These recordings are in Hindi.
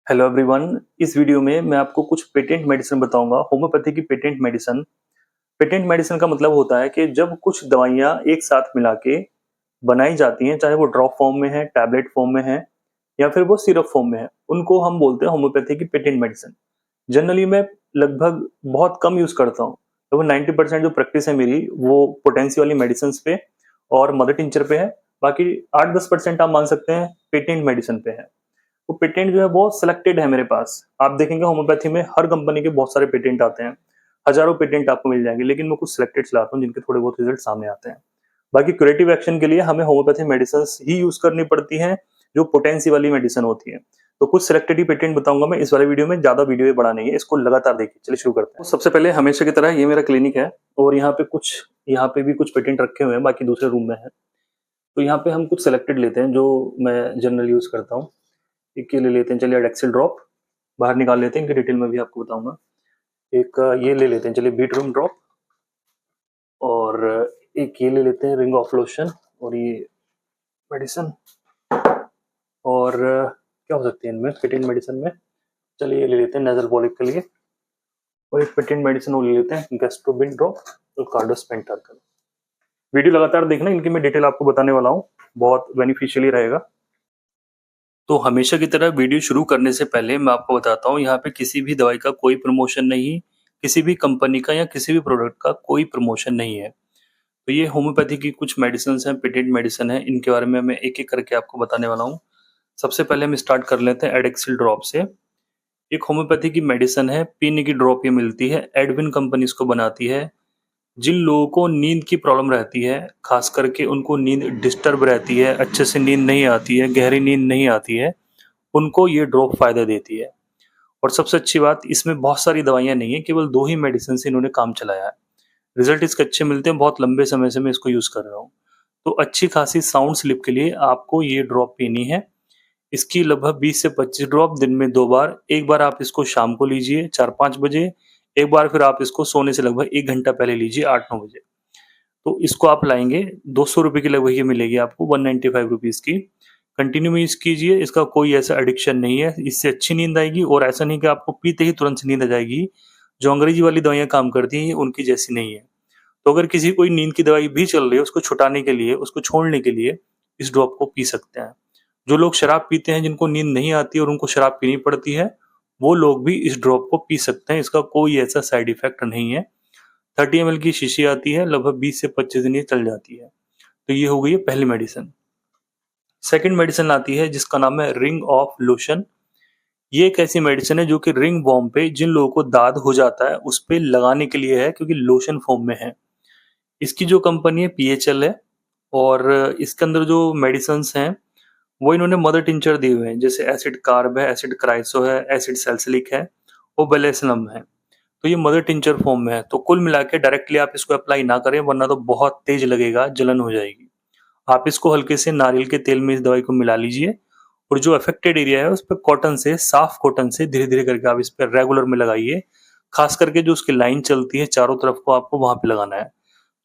Hello everyone. इस वीडियो में मैं आपको कुछ पेटेंट मेडिसिन बताऊंगा। होम्योपैथी की पेटेंट मेडिसिन। पेटेंट मेडिसिन का मतलब होता है कि जब कुछ दवाइयां एक साथ मिला के बनाई जाती हैं, चाहे वो ड्रॉप फॉर्म में है, टैबलेट फॉर्म में है या फिर वो सिरप फॉर्म में है, उनको हम बोलते हैं होम्योपैथी की पेटेंट मेडिसिन। जनरली मैं लगभग बहुत कम यूज करता हूँ। लगभग 90% जो प्रैक्टिस है मेरी वो पोटेंसी वाली मेडिसिन पे और मदर टिंचर पे है। बाकी 8-10% आप मान सकते हैं पेटेंट मेडिसिन पे है। तो पेटेंट जो है वो सिलेक्टेड है मेरे पास। आप देखेंगे होम्योपैथी में हर कंपनी के बहुत सारे पेटेंट आते हैं, हजारों पेटेंट आपको मिल जाएंगे, लेकिन मैं कुछ सिलेक्टेड चलाता हूँ जिनके थोड़े बहुत रिजल्ट सामने आते हैं। बाकी क्यूरेटिव एक्शन के लिए हमें होम्योपैथी मेडिसिन ही यूज करनी पड़ती हैं, जो पोटेंसी वाली मेडिसिन होती है। तो कुछ सिलेक्टेड ही पेटेंट बताऊंगा मैं इस वाले वीडियो में। ज्यादा वीडियो बड़ा नहीं है, इसको लगातार देखिए। चलिए शुरू करते हैं। तो सबसे पहले हमेशा की तरह ये मेरा क्लिनिक है और यहाँ पे भी कुछ पेटेंट रखे हुए हैं, बाकी दूसरे रूम में है। तो यहाँ पे हम कुछ सिलेक्टेड लेते हैं जो मैं जनरल यूज करता हूँ। एक ये ले लेते हैं, चलिए एडेक्सिल ड्रॉप बाहर निकाल लेते हैं, इनकी डिटेल में भी आपको बताऊंगा। एक ये ले लेते हैं, चलिए बीट रूम ड्रॉप। और एक ये ले लेते हैं रिंग ऑफ लोशन। और ये मेडिसिन। और क्या हो सकती है इनमें पेटेंट मेडिसिन में, चलिए ये ले लेते हैं नेजल पॉलिप के लिए। और एक पेटेंट मेडिसिन वो ले लेते हैं गैस्ट्रोबिन ड्रॉप और कार्डोस्पेंटर का। वीडियो लगातार देखना, इनकी मैं डिटेल आपको बताने वाला हूँ, बहुत बेनिफिशियली रहेगा। तो हमेशा की तरह वीडियो शुरू करने से पहले मैं आपको बताता हूँ, यहाँ पे किसी भी दवाई का कोई प्रमोशन नहीं, किसी भी कंपनी का या किसी भी प्रोडक्ट का कोई प्रमोशन नहीं है। तो ये होम्योपैथी की कुछ मेडिसिन हैं, पेटेंट मेडिसिन है, इनके बारे में मैं एक एक करके आपको बताने वाला हूँ। सबसे पहले हम स्टार्ट कर लेते हैं एडेक्सिल ड्रॉप से। एक होम्योपैथी की मेडिसिन है, पीने की ड्रॉप ये मिलती है, एडविन कंपनी इसको बनाती है। जिन लोगों को नींद की प्रॉब्लम रहती है, खास करके उनको नींद डिस्टर्ब रहती है, अच्छे से नींद नहीं आती है, गहरी नींद नहीं आती है, उनको ये ड्रॉप फायदा देती है। और सबसे अच्छी बात, इसमें बहुत सारी दवाइयां नहीं है, केवल 2 ही मेडिसिन से इन्होंने काम चलाया है। रिजल्ट इसके अच्छे मिलते हैं, बहुत लंबे समय से मैं इसको यूज कर रहा हूँ। तो अच्छी खासी साउंड स्लीप के लिए आपको ये ड्रॉप पीनी है। इसकी लगभग 20 से 25 ड्रॉप दिन में 2 बार। एक बार आप इसको शाम को लीजिए 4-5 बजे, एक बार फिर आप इसको सोने से लगभग 1 घंटा पहले लीजिए 8-9 बजे। तो इसको आप लाएंगे, 200 रुपए की लगभग ये मिलेगी आपको, 195 रुपीज की। कंटिन्यू में यूज कीजिए, इसका कोई ऐसा एडिक्शन नहीं है, इससे अच्छी नींद आएगी। और ऐसा नहीं कि आपको पीते ही तुरंत नींद आ जाएगी, जो अंग्रेजी वाली दवाइयां काम करती हैं उनकी जैसी नहीं है। तो अगर किसी कोई नींद की दवाई भी चल रही है, उसको छुटाने के लिए, उसको छोड़ने के लिए इस ड्रॉप को पी सकते हैं। जो लोग शराब पीते हैं, जिनको नींद नहीं आती और उनको शराब पीनी पड़ती है, वो लोग भी इस ड्रॉप को पी सकते हैं। इसका कोई ऐसा साइड इफेक्ट नहीं है। 30 ml की शीशी आती है, लगभग 20 से 25 दिन ये चल जाती है। तो ये हो गई है पहली मेडिसिन। सेकंड मेडिसिन आती है जिसका नाम है रिंग ऑफ लोशन। ये एक ऐसी मेडिसिन है जो कि रिंग वॉर्म पे, जिन लोगों को दाद हो जाता है उस पे लगाने के लिए है, क्योंकि लोशन फॉर्म में है। इसकी जो कंपनी है PHL है। और इसके अंदर जो मेडिसिन हैं वो इन्होंने मदर टिंचर दिए हुए हैं, जैसे एसिड कार्ब है, एसिड क्राइसो है, एसिड सैलिसिलिक है, और बेलेसनम है। तो ये मदर टिंचर फॉर्म में है। तो कुल मिला के डायरेक्टली आप इसको अप्लाई ना करें, वरना तो बहुत तेज लगेगा, जलन हो जाएगी। आप इसको हल्के से नारियल के तेल में इस दवाई को मिला लीजिए, और जो अफेक्टेड एरिया है उस पर कॉटन से, साफ कॉटन से धीरे धीरे करके आप इस पर रेगुलर में लगाइए। खास करके जो उसकी लाइन चलती है चारों तरफ को, आपको वहां पे लगाना है।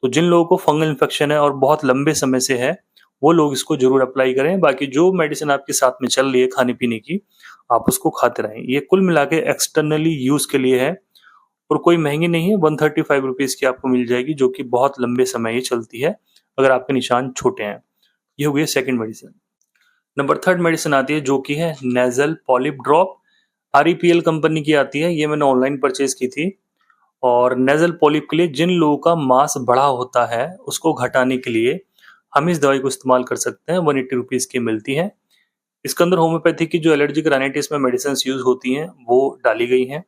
तो जिन लोगों को फंगल इन्फेक्शन है और बहुत लंबे समय से है, वो लोग इसको जरूर अप्लाई करें। बाकी जो मेडिसिन आपके साथ में चल रही है खाने पीने की, आप उसको खाते रहें। ये कुल मिला के एक्सटर्नली यूज के लिए है, और कोई महंगी नहीं है, 135 रुपीज की आपको मिल जाएगी, जो कि बहुत लंबे समय ये चलती है अगर आपके निशान छोटे हैं। ये हो गई second medicine. Number third medicine आती है जो कि है nasal polyp drop. REPL company की आती है, ये मैंने ऑनलाइन परचेज की थी। और नेजल पॉलिप के लिए, जिन लोगों का मांस बड़ा होता है उसको घटाने के लिए हम इस दवाई को इस्तेमाल कर सकते हैं। 180 रुपीज की मिलती है। इसके अंदर होम्योपैथी की जो एलर्जिक राइनाइटिस में मेडिसिन यूज होती हैं वो डाली गई हैं।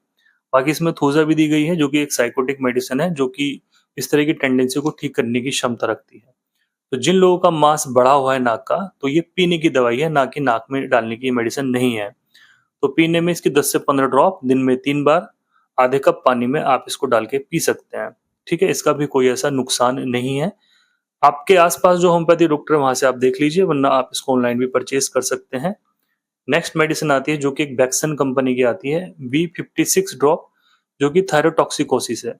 बाकी इसमें थूजा भी दी गई है, जो कि एक साइकोटिक मेडिसिन है, जो कि इस तरह की टेंडेंसी को ठीक करने की क्षमता रखती है। तो जिन लोगों का मांस बढ़ा हुआ है नाक का, तो ये पीने की दवाई है, ना कि नाक में डालने की मेडिसिन नहीं है। तो पीने में इसकी 10 से 15 ड्रॉप दिन में 3 बार, आधे कप पानी में आप इसको डाल के पी सकते हैं। ठीक है, इसका भी कोई ऐसा नुकसान नहीं है। आपके आसपास जो होम्योपैथी डॉक्टर है वहां से आप देख लीजिए, वरना आप इसको ऑनलाइन भी परचेज कर सकते हैं। नेक्स्ट मेडिसिन आती है जो कि एक बैक्सन कंपनी की आती है, V56 ड्रॉप, जो कि थायरोटॉक्सिकोसिस है।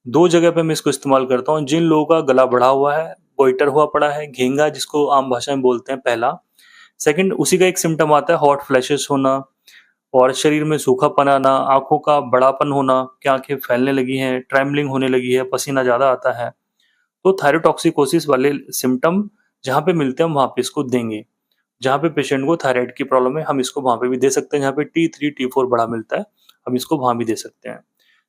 2 जगह पे मैं इसको इस्तेमाल करता हूँ। जिन लोगों का गला बढ़ा हुआ है, गोइटर हुआ पड़ा है, घेंगा जिसको आम भाषा में बोलते हैं, पहला। सेकंड, उसी का एक सिम्टम आता है हॉट फ्लैशेस होना, और शरीर में सूखापन आना, आँखों का बड़ापन होना कि आँखें फैलने लगी हैं, ट्रेम्बलिंग होने लगी है, पसीना ज़्यादा आता है। तो थायरोटॉक्सिकोसिस वाले सिम्पटम जहाँ पे मिलते हैं हम वहाँ पे इसको देंगे। जहाँ पे पेशेंट को थायराइड की प्रॉब्लम है हम इसको वहाँ पे भी दे सकते हैं, जहाँ पे T3, T4 बड़ा मिलता है, हम इसको वहाँ भी दे सकते हैं।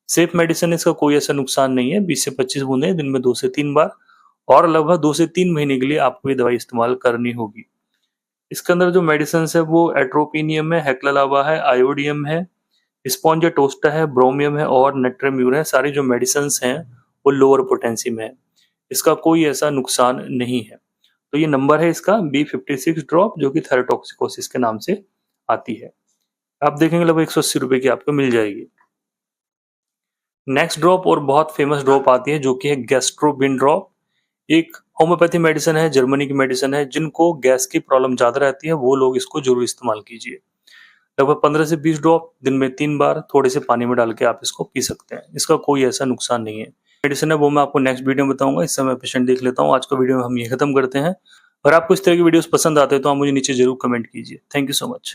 सेफ मेडिसिन, इसका कोई ऐसा नुकसान नहीं है, 20 से 25 बूंदें दिन में 2 से 3 बार और लगभग 2 से 3 महीने के लिए आपको ये दवाई इस्तेमाल करनी होगी। इसके अंदर जो मेडिसिन्स है वो एट्रोपिनियम है, हेक्लालावा है, आयोडियम है, स्पॉन्जाटोस्टा है, ब्रोमियम है और नेट्रेम्यूर है। सारी जो मेडिसिन्स हैं वो लोअर पोटेंसी में है। इसका कोई ऐसा नुकसान नहीं है। तो ये नंबर है इसका B56 ड्रॉप, जो कि थायरोटॉक्सिकोसिस के नाम से आती है। आप देखेंगे लगभग 180 रुपए की आपको मिल जाएगी। नेक्स्ट ड्रॉप और बहुत फेमस ड्रॉप आती है जो कि है गैस्ट्रोबिन ड्रॉप। एक होम्योपैथी मेडिसिन है, जर्मनी की मेडिसिन है। जिनको गैस की प्रॉब्लम ज्यादा रहती है वो लोग इसको जरूर इस्तेमाल कीजिए। लगभग 15 से 20 ड्रॉप दिन में 3 बार थोड़े से पानी में डाल के आप इसको पी सकते हैं। इसका कोई ऐसा नुकसान नहीं है। मेडिसिन है वो मैं आपको नेक्स्ट वीडियो में बताऊंगा। इस समय पेशेंट देख लेता हूँ। आज का वीडियो हम ये खत्म करते हैं। अगर आपको इस तरह की वीडियोस पसंद आते हैं तो आप मुझे नीचे जरूर कमेंट कीजिए। Thank you so much.